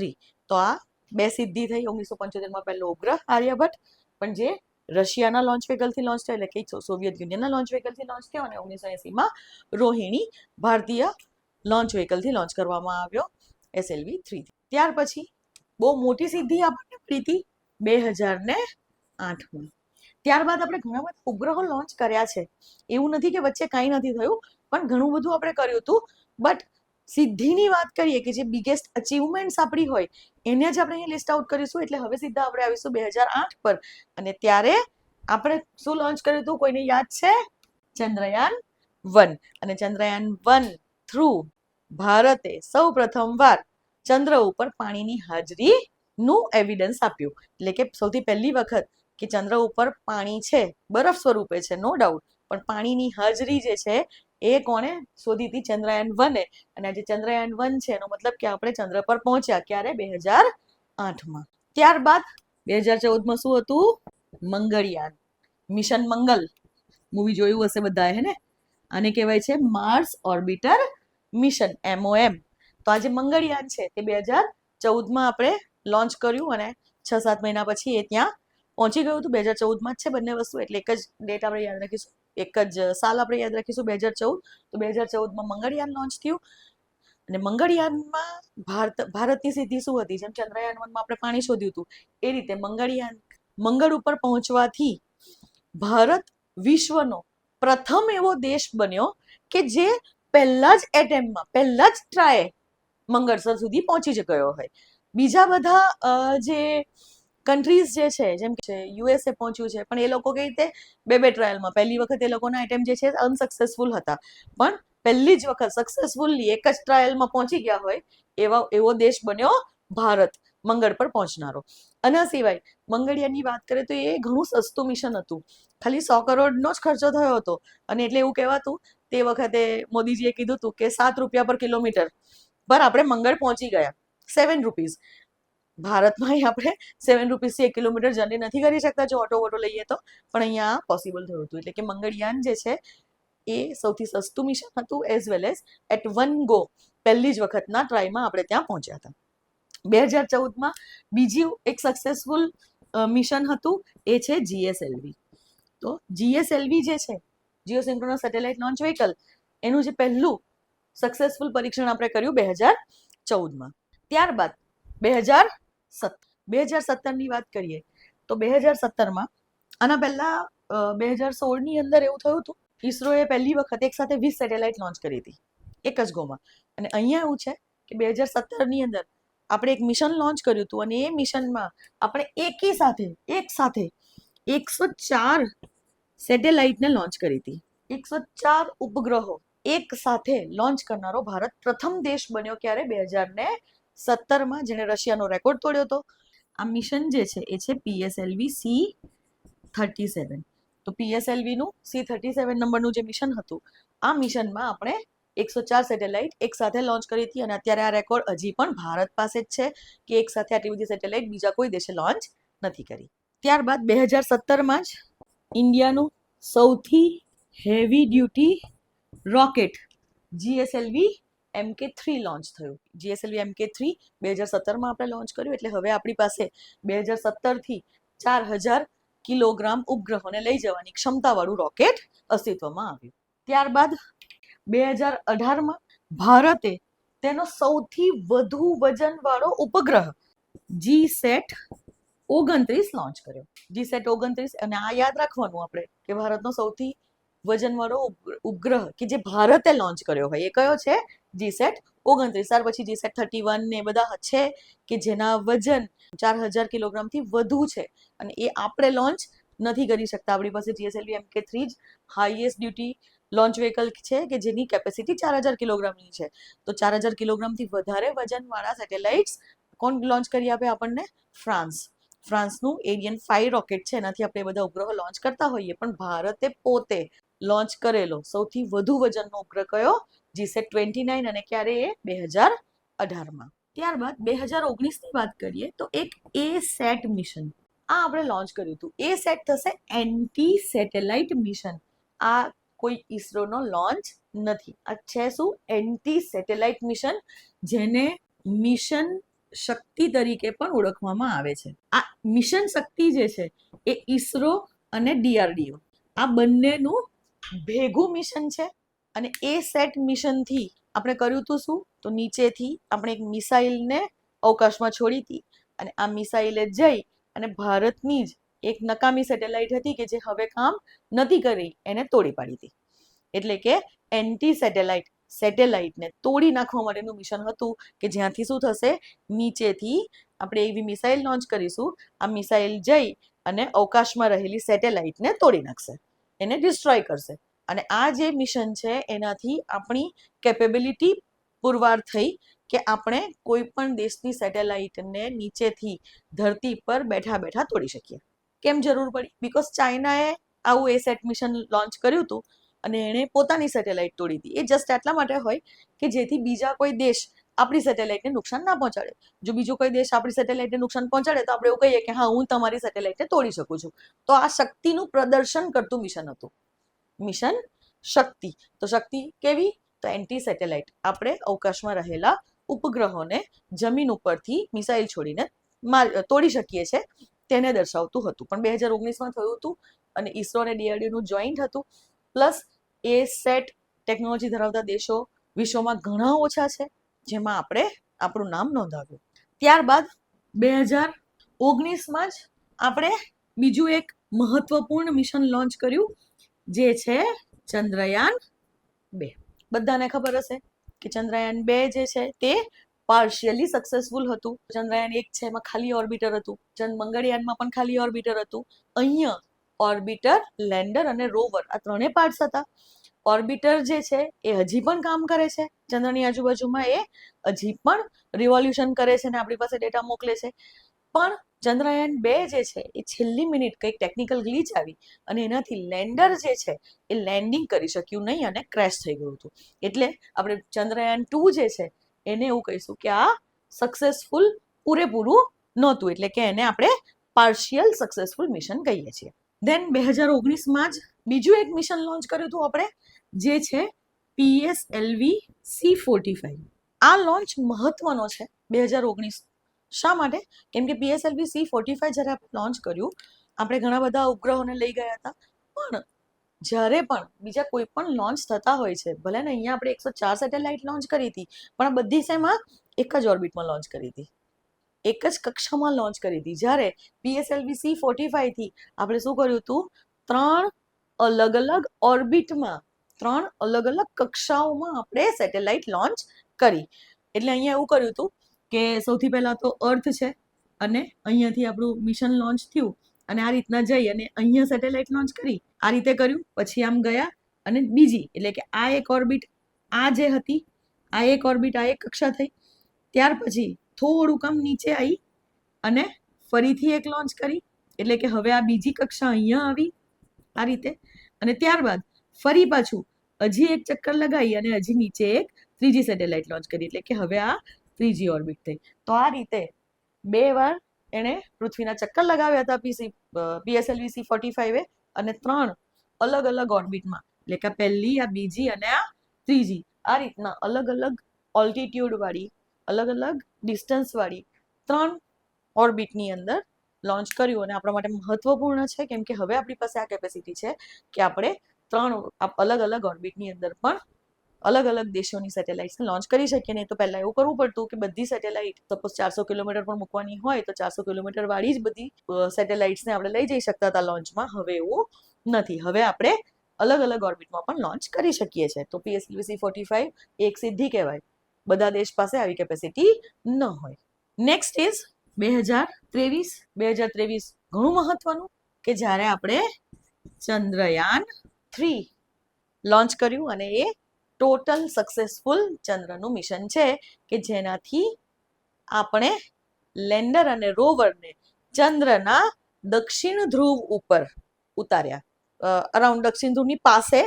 તો આ 2 સિદ્ધિ થઈ. 1975માં પહેલો ઉપગ્રહ આર્યભટ્ટ, પણ જે રશિયાના લોન્ચ વ્હીકલથી લોન્ચ થયો, એટલે કે સોવિયત યુનિયનના લોન્ચ વ્હીકલથી લોન્ચ થયો, અને 1980માં રોહિણી ભારતીય લોન્ચ વ્હીકલથી લોન્ચ કરવામાં આવ્યો SLV-3. ત્યાર પછી બહુ મોટી સિદ્ધિ આપણને મળી હતી 2008માં. ત્યારબાદ આપણે ઘણા બધા ઉપગ્રહો લોન્ચ કર્યા છે. એવું નથી કે વચ્ચે કાંઈ નથી થયું, પણ ઘણું બધું આપણે કર્યું હતું. બટ સિદ્ધિની વાત કરીએ કે જે બિગેસ્ટ અચીવમેન્ટ્સ આપણી હોય એને જ આપણે અહીંયા લિસ્ટ આઉટ કરીશું. એટલે હવે સીધા આપણે આવીશું 2008 પર. અને ત્યારે આપણે શું લોન્ચ કર્યું હતું, કોઈને યાદ છે? ચંદ્રયાન-1. અને ચંદ્રયાન-1 થ્રુ ભારતે સૌ પ્રથમવાર ચંદ્ર ઉપર પાણીની હાજરીનું એવિડન્સ આપ્યું. એટલે કે સૌથી પહેલી વખત કે ચંદ્ર ઉપર પાણી છે, બરફ સ્વરૂપે છે, નો ડાઉટ, પણ પાણીની હાજરી જે છે એ કોણે શોધી હતી? ચંદ્રયાન-1. અને આજે ચંદ્રયાન-1 છે એનો મતલબ કે આપણે ચંદ્ર પર પહોંચ્યા ક્યારે? 2008માં. ત્યારબાદ 2014માં શું હતું? મંગળયાન, મિશન મંગલ. મૂવી જોયું હશે બધાએ, હે ને? આને કહેવાય છે માર્સ ઓર્બિટર મિશન, MOM. તો આજે મંગળયાન છે તે 2014માં આપણે લોન્ચ કર્યું, અને 6-7 મહિના પછી એ ત્યાં પહોંચી ગયું હતું. 2014માં જ છે બંને વસ્તુ, એટલે એક જ ડેટ આપણે યાદ રાખીશું, એક જ સાલ આપણે યાદ રાખીશું, 2014. તો 2014માં મંગળયાન લોન્ચ થયું. અને મંગળયાનમાં ભારતની સિદ્ધિ શું હતી? જેમ ચંદ્રયાન-1માં આપણે પાણી શોધ્યું હતું, એ રીતે મંગળ ઉપર પહોંચવાથી ભારત વિશ્વનો પ્રથમ એવો દેશ બન્યો કે જે પહેલા જ એટેમ્પમાં, પહેલા જ ટ્રાય મંગળસર સુધી પહોંચી જ ગયો હોય. બીજા બધા જે કન્ટ્રીઝ જે છે, જેમ કે USA પહોંચ્યું છે, પણ એ લોકો કઈ રીતે 2 ટ્રાયલમાં, પહેલી વખત એ લોકોના એટેમ્પ જે છે અનસક્સેસફુલ હતા, પણ પહેલી જ વખત સક્સેસફુલી એક જ ટ્રાયલમાં પહોંચી ગયા હોય એવો દેશ બન્યો ભારત, મંગળ પર પહોંચનારો. આના સિવાય મંગળયાનની વાત કરીએ તો એ ઘણું સસ્તું મિશન હતું. ખાલી 100 કરોડનો જ ખર્ચો થયો હતો. અને એટલે એવું કહેવાતું તે વખતે મોદીજીએ કીધું હતું કે 7 રૂપિયા પર કિલોમીટર પર આપણે મંગળ પહોંચી ગયા. 7 રૂપીઝ. ભારતમાં આપણે 7 રૂપીસથી 1 કિલોમીટર જર્ની નથી કરી શકતા જો ઓટો લઈએ તો, પણ અહીંયા પોસિબલ થયું હતું. એટલે કે મંગળયાન જે છે એ સૌથી સસ્તું મિશન હતું, as well as at one go પહેલી જ વખતના ટ્રાયમાં આપણે ત્યાં પહોંચ્યા હતા. 2014માં બીજી એક સક્સેસફુલ મિશન હતું, એ છે GSLV. તો GSLV જે છે, જીઓસિન્ક્રોનસ સેટેલાઇટ લોન્ચ વ્હીકલ, એનું જે પહેલું સક્સેસફુલ પરીક્ષણ આપણે કર્યું 2014માં. ત્યારબાદ 2017ની વાત કરીએ તો 2017માં, આના પહેલા 2016ની અંદર એવું થયું હતું, ઈસરોએ પહેલી વખત એક સાથે 20 સેટેલાઇટ લોન્ચ કરી હતી એક જ ગોમાં. અને અહીંયા એવું છે કે 2017ની અંદર આપણે એક મિશન લોન્ચ કર્યું હતું, અને એ મિશનમાં આપણે એક સાથે 104 સેટેલાઇટને લોન્ચ કરી હતી. 104 ઉપગ્રહો એક સાથે લોન્ચ કરનારો ભારત પ્રથમ દેશ બન્યો. ક્યારે? 2017માં, જેણે રશિયાનો રેકોર્ડ તોડ્યો હતો. આ મિશન જે છે એ છે PSLV-C37. તો PSLVનું C37 નંબરનું જે મિશન હતું, આ મિશનમાં આપણે 104 સેટેલાઇટ એક સાથે લોન્ચ કરી હતી. અને અત્યારે આ રેકોર્ડ હજી પણ ભારત પાસે જ છે કે એક સાથે આટલી બધી સેટેલાઇટ બીજા કોઈ દેશે લોન્ચ નથી કરી. ત્યારબાદ 2017માં જ ઇન્ડિયાનું સૌથી heavy duty rocket GSLV MK3 launch થયું. GSLV MK3 2017માં આપણે લોન્ચ કર્યું. એટલે હવે આપણી પાસે 2017થી 4000 કિલોગ્રામ ઉપગ્રહોને લઈ જવાની ક્ષમતાવાળું રોકેટ અસ્તિત્વમાં આવ્યું. ત્યારબાદ 2018માં ભારતે તેનો સૌથી વધુ વજનવાળો ઉપગ્રહ GSAT-29 લોન્ચ કર્યો. GSAT-29, અને આ યાદ રાખવાનું આપણે કે ભારતનો સૌથી વજનવાળો ઉપગ્રહ કે જે ભારતે લોન્ચ કર્યો હોય એ કયો છે? GSAT-29. ત્યાર પછી GSAT-31 ને બધા છે કે જેના વજન 4000 કિલોગ્રામથી વધુ છે, અને એ આપણે લોન્ચ નથી કરી શકતા. આપણી પાસે GSLV MK3 જ હાઈએસ્ટ ડ્યુટી લોન્ચ વ્હીકલ છે કે જેની કેપેસિટી 4000 કિલોગ્રામની છે. તો 4000 કિલોગ્રામથી વધારે વજનવાળા સેટેલાઇટ્સ કોણ લોન્ચ કરી આપે આપણને? ફ્રાન્સનું એરિયન 5 રોકેટ છે, એનાથી આપણે બધા ઉપગ્રહો લોન્ચ કરતા હોઈએ. પણ ભારતે પોતે લોન્ચ કરેલો સૌથી વધુ વજનનો ઉપગ્રહ કયો? GSAT-29. અને ક્યારે? એ 2018માં. ત્યારબાદ 2019ની વાત કરીએ તો એક ASAT મિશન આ આપણે લોન્ચ કર્યું હતું. ASAT થશે એન્ટી સેટેલાઇટ મિશન. આ કોઈ ઈસરોનો લોન્ચ નથી. આ છે શું? એન્ટી સેટેલાઇટ મિશન, જેને મિશન શક્તિ તરીકે પણ ઓળખવામાં આવે છે. આ મિશન શક્તિ જે છે એ ઈસરો અને DRDO આ બંનેનું ભેગું મિશન છે. અને એ સેટ મિશનથી આપણે કર્યું હતું શું? તો નીચેથી આપણે એક મિસાઇલને અવકાશમાં છોડી હતી, અને આ મિસાઇલે જઈ અને ભારતની જ એક નકામી સેટેલાઇટ હતી કે જે હવે કામ નથી કરી, એને તોડી પાડી હતી. એટલે કે એન્ટી સેટેલાઇટને તોડી નાખવા માટેનું મિશન હતું, કે જ્યાંથી શું થશે? નીચેથી આપણે એવી મિસાઇલ લોન્ચ કરીશું, આ મિસાઇલ જઈ અને અવકાશમાં રહેલી સેટેલાઇટને તોડી નાખશે, એને ડિસ્ટ્રોય કરશે. અને આ જે મિશન છે એનાથી આપણી કેપેબિલિટી પુરવાર થઈ કે આપણે કોઈ પણ દેશની સેટેલાઇટને નીચેથી ધરતી પર બેઠા બેઠા તોડી શકીએ. કેમ જરૂર પડી? બીકોઝ ચાઇનાએ આવું એસેટ મિશન લોન્ચ કર્યું હતું અને એણે પોતાની સેટેલાઇટ તોડી હતી. એ જસ્ટ એટલા માટે હોય કે જેથી બીજા કોઈ દેશ આપણી સેટેલાઇટને નુકસાન ના પહોંચાડે. જો બીજો કોઈ દેશ આપણી સેટેલાઇટને નુકસાન પહોંચાડે તો આપણે એવું કહીએ કે હા, હું તમારી સેટેલાઇટને તોડી શકું છું. તો આ શક્તિનું પ્રદર્શન કરતું મિશન હતું, મિશન શક્તિ. તો શક્તિ કેવી? તો એન્ટી સેટેલાઇટ, આપણે અવકાશમાં રહેલા ઉપગ્રહોને જમીન ઉપરથી મિસાઇલ છોડીને તોડી શકીએ છીએ, તેને દર્શાવતું હતું. પણ 2019માં થયું હતું અને ઈસરો અને DRDOનું જોઈન્ટ હતું. પ્લસ એ સેટ ટેકનોલોજી ધરાવતા દેશો વિશ્વમાં ઘણા ઓછા છે, જેમાં આપણે આપણું નામ નોંધાવ્યું. ત્યારબાદ 2019માં જ આપણે બીજું એક મહત્વપૂર્ણ મિશન લોન્ચ કર્યું, જે છે ચંદ્રયાન-2. બધાને ખબર હશે કે ચંદ્રયાન-2 જે છે તે પાર્શિયલી સક્સેસફુલ હતું. ચંદ્રયાન-1 છે એમાં ખાલી ઓર્બિટર હતું, મંગળયાનમાં પણ ખાલી ઓર્બિટર હતું. અહીંયા ઓર્બિટર, લેન્ડર અને રોવર આ ત્રણેય પાર્ટ્સ હતા. ઓર્બિટર જે છે એ હજી પણ કામ કરે છે ચંદ્રની આજુબાજુમાં, એ હજી પણ રિવોલ્યુશન કરે છે અને આપણી પાસે ડેટા મોકલે છે. પણ ચંદ્રયાન-2 જે છે એ છેલ્લી મિનિટ કંઈક ટેકનિકલ ગ્લિચ આવી અને એનાથી લેન્ડર જે છે એ લેન્ડિંગ કરી શક્યું નહીં અને ક્રેશ થઈ ગયું હતું. એટલે આપણે ચંદ્રયાન-2 જે છે એને એવું કહીશું કે આ સક્સેસફુલ પૂરેપૂરું નહોતું, એટલે કે એને આપણે પાર્શિયલ સક્સેસફુલ મિશન કહીએ છીએ. ધેન 2019માં જ બીજું એક મિશન લોન્ચ કર્યું હતું આપણે, જે છે PSLV-C45. આ લોન્ચ મહત્વનો છે 2019. શા માટે? કેમ કે PSLV-C45 જ્યારે આપણે લોન્ચ કર્યું, આપણે ઘણા બધા ઉપગ્રહોને લઈ ગયા હતા. પણ જ્યારે પણ બીજા કોઈ પણ લોન્ચ થતા હોય છે, ભલે ને અહીંયા આપણે 104 સેટેલાઇટ લોન્ચ કરી હતી, પણ આ બધી શેમાં? એક જ ઓર્બિટમાં લોન્ચ કરી હતી, એક જ કક્ષામાં લોન્ચ કરી હતી. જ્યારે PSLV-C45 થી આપણે શું કર્યું હતું? 3 અલગ અલગ ઓર્બિટમાં, 3 અલગ અલગ કક્ષાઓમાં આપણે સેટેલાઇટ લોન્ચ કરી. એટલે અહીંયા એવું કર્યું હતું કે સૌથી પહેલા તો અર્થ છે અને અહીંયાથી આપણું મિશન લોન્ચ થયું અને આ રીતના જઈ અને અહીંયા સેટેલાઇટ લોન્ચ કરી, આ રીતે કર્યું. પછી આમ ગયા અને બીજી, એટલે કે આ એક ઓર્બિટ આ જે હતી, આ એક ઓર્બિટ આ એક કક્ષા થઈ. ત્યાર પછી થોડુંક આમ નીચે આવી અને ફરીથી એક લોન્ચ કરી, એટલે કે હવે આ બીજી કક્ષા અહીંયા આવી આ રીતે. અને ત્યારબાદ ફરી પાછું હજી એક ચક્કર લગાવી અને હજી નીચે એક ત્રીજી સેટેલાઇટ લોન્ચ કરી, એટલે કે હવે આ ત્રીજી ઓર્બિટ થઈ. તો આ રીતે 2 વાર એણે પૃથ્વીના ચક્કર લગાવ્યા હતા PSLV-C45 અને 3 અલગ અલગ ઓર્બિટમાં, એટલે કે પહેલી, આ બીજી અને આ ત્રીજી, આ રીતના અલગ અલગ ઓલ્ટિટ્યુડ વાળી, અલગ અલગ ડિસ્ટન્સ વાળી 3 ઓર્બિટની અંદર લોન્ચ કર્યું. અને આપણા માટે મહત્વપૂર્ણ છે કેમ કે હવે આપણી પાસે આ કેપેસિટી છે કે આપણે 3 અલગ અલગ ઓર્બિટની અંદર પણ અલગ અલગ દેશોની સેટેલાઇટ્સને લોન્ચ કરી શકીએ. નહીં તો પહેલાં એવું કરવું પડતું કે બધી સેટેલાઇટ સપોઝ 400 કિલોમીટર પર મૂકવાની હોય તો 400 કિલોમીટર વાળી જ બધી સેટેલાઇટ્સને આપણે લઈ જઈ શકતા હતા લોન્ચમાં. હવે એવું નથી, હવે આપણે અલગ અલગ ઓર્બિટમાં પણ લોન્ચ કરી શકીએ છીએ. તો PSLV-C45 એક સિદ્ધિ કહેવાય, બધા દેશ પાસે આવી કેપેસિટી ન હોય. નેક્સ્ટ ઇઝ 2023 ઘણું મહત્વનું, કે જ્યારે આપણે ચંદ્રયાન-3 લોન્ચ કર્યું અને એ ટોટલ સક્સેસફુલ ચંદ્રનું મિશન છે કે જેનાથી આપણે લેન્ડર અને રોવરને ચંદ્રના દક્ષિણ ધ્રુવ ઉપર ઉતાર્યા, અરાઉન્ડ દક્ષિણ ધ્રુવની પાસે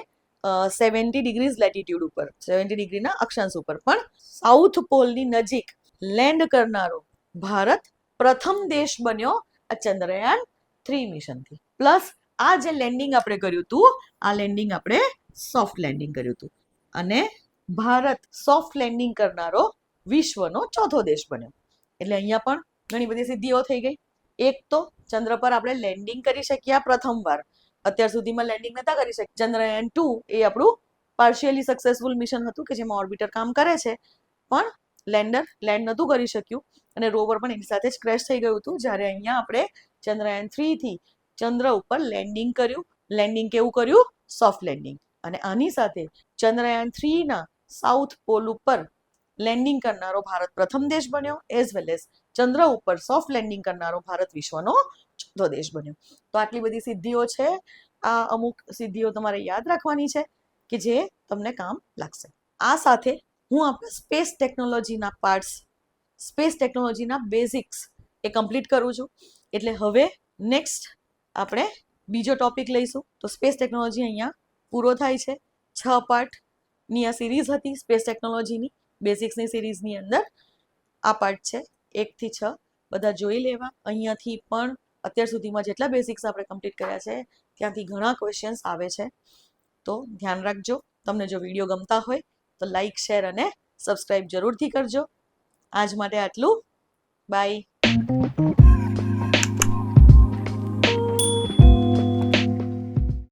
70 ડિગ્રીઝ લેટિટ્યુડ ઉપર, 70 ડિગ્રીના અક્ષાંશ ઉપર. પણ સાઉથ પોલની નજીક લેન્ડ કરનારો ભારત પ્રથમ દેશ બન્યો આ ચંદ્રયાન-3 મિશનથી. પ્લસ આ જે લેન્ડિંગ આપણે કર્યું હતું, આ લેન્ડિંગ આપણે સોફ્ટ લેન્ડિંગ કર્યું હતું અને ભારત સોફ્ટ લેન્ડિંગ કરનારો વિશ્વનો ચોથો દેશ બન્યો. એટલે અહીંયા પણ ઘણી બધી સિદ્ધિઓ થઈ ગઈ. એક તો ચંદ્ર પર આપણે લેન્ડિંગ કરી શક્યા પ્રથમવાર. અત્યાર સુધીમાં લેન્ડિંગ નતા કરી શક્યા. ચંદ્રયાન-2 એ આપણું પાર્શિયલી સક્સેસફુલ મિશન હતું કે જેમાં ઓર્બિટર કામ કરે છે, પણ લેન્ડર લેન્ડ નહોતું કરી શક્યું અને રોવર પણ એની સાથે જ ક્રેશ થઈ ગયું હતું. જ્યારે અહીંયા આપણે ચંદ્રયાન-3 થી ચંદ્ર ઉપર લેન્ડિંગ કર્યું. લેન્ડિંગ કેવું કર્યું? Soft landing. અને આની સાથે ચંદ્રયાન-3 ના સાઉથ પોલ ઉપર લેન્ડિંગ કરનારો ભારત પ્રથમ દેશ બન્યો, એઝ વેલ એઝ ચંદ્ર ઉપર સોફ્ટ લેન્ડિંગ કરનારો ભારત વિશ્વનો ચોથો દેશ બન્યો. તો આટલી બધી સિદ્ધિઓ છે. આ અમુક સિદ્ધિઓ તમારે યાદ રાખવાની છે કે જે તમને કામ લાગશે. આ સાથે હું આપણા સ્પેસ ટેકનોલોજીના પાર્ટ્સ, સ્પેસ ટેકનોલોજીના બેઝિક્સ એ કમ્પ્લીટ કરું છું. એટલે હવે નેક્સ્ટ આપણે બીજો ટોપિક લઈશું. તો સ્પેસ ટેકનોલોજી અહીંયા પૂરો થાય છે. 6 પાર્ટની આ સિરીઝ હતી સ્પેસ ટેકનોલોજીની, બેઝિક્સની સિરીઝની અંદર આ પાર્ટ છે 1 થી 6. બધા જોઈ લેવા. અહીંયાથી પણ અત્યાર સુધીમાં જેટલા બેઝિક્સ આપણે કમ્પ્લીટ કર્યા છે ત્યાંથી ઘણા ક્વેશ્ચન્સ આવે છે. તો ધ્યાન રાખજો. તમને જો વિડીયો ગમતા હોય તો લાઈક, શેર અને સબસ્ક્રાઇબ જરૂરથી કરજો. આજ માટે આટલું. બાય.